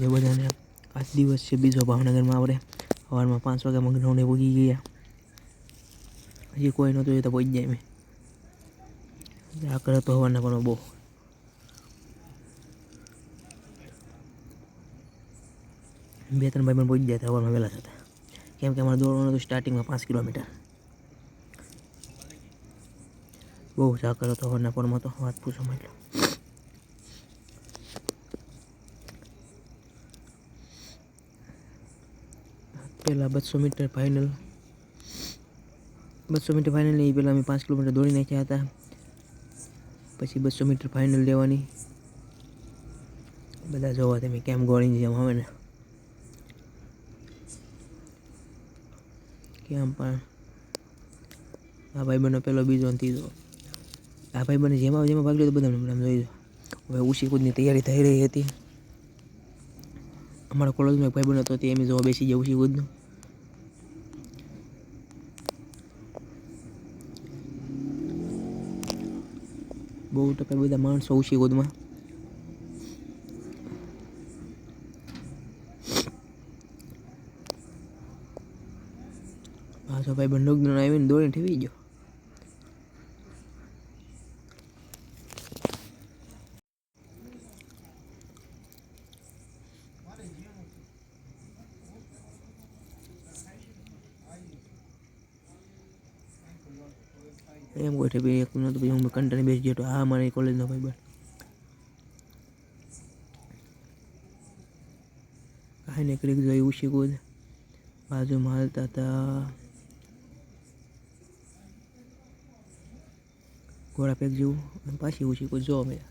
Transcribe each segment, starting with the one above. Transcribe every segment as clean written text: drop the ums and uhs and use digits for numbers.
જે બધાને આજ દિવસ છે બીજો ભાવનગરમાં આપણે સવારમાં 5 વાગ્યામાં ગ્રાઉન્ડે પહોંચી ગયા. હજી કોઈ નહોતું એ તો પહોંચી જાય મેં આકર તો હવારના પણ બહુ બે ત્રણ ભાઈ પણ પહોંચી જાય સવારમાં વહેલા થતા, કેમ કે અમારે દોડવાનું હતું સ્ટાર્ટિંગમાં 5 કિલોમીટર. બહુ ઝાકર હતો હવારના પરમાં તો વાત પૂછો એટલો. પહેલાં 200 મીટર ફાઇનલ નહીં, પહેલાં અમે 5 કિલોમીટર દોડી નાખ્યા હતા. પછી 200 મીટર ફાઇનલ લેવાની. બધા જોવા તમે કેમ ગોળીની જેમ આવે ને કેમ. પણ આ ભાઈબંધનો પહેલો બીજો અને ત્રીજો. આ ભાઈબંધને જેમાં ભાગ લીધો બધાને જોઈ. હવે ઉશી કૂદની તૈયારી થઈ રહી હતી. અમારા કોલેજમાં એક ભાઈબંધ હતો તે એમ જોવા બેસી ગયા ઉશી કૂદનું. બહુ ટકા બધા માણસો ઉશી કૂદમાં. પાછો ભાઈબંધ નગનો આવીને દોડીને ઠેવી ગયો. એમ કોઈ ઠેવી એક નહોતું, પછી હું કંટાળી બેસી ગયો. આ મારી કોલેજનો ભાઈબંધ કાંઈ ને કરી જોઈ ઉશી કૂદ બાજુમાં હાલતા હતા. ઘોડા પેક જેવું અને પાછી ઉશી કૂદ જોવા મળ્યા.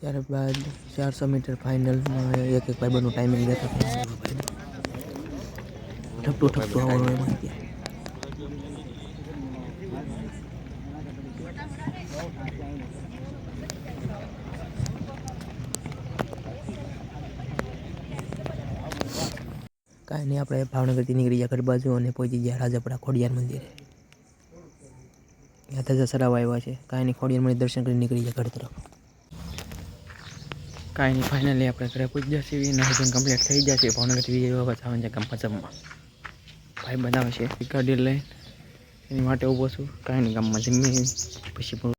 ત્યારબાદ 400 મીટર ફાઇનલમાં એક ભાઈબંધનું ટાઈમિંગ લેતો ઠપતું આવવાનું એમાં ગયા. કાંઈ નહીં, આપણે ભાવનગરથી નીકળી ગયા ઘર બાજુ અને પહોંચી ગયા રાજાપુરા ખોડિયાર મંદિરે. ત્યાં ધજા સરાવા આવ્યા છે. કાંઈ નહીં, ખોડિયાર મંદિર દર્શન કરી નીકળી ગયા ઘર તરફ. કાંઈ નહીં, ફાઇનલી આપણે ઘરે પહોંચી જશે. નાઇટિંગ કમ્પ્લીટ થઈ જશે. ભાવનગરથી વિજય બાબા આવે છે ગામમાં જમવા. ભાઈ બનાવે છે ગાડી લઈને એની માટે ઊભો છું. કાંઈ નહીં, ગામમાં જમી પછી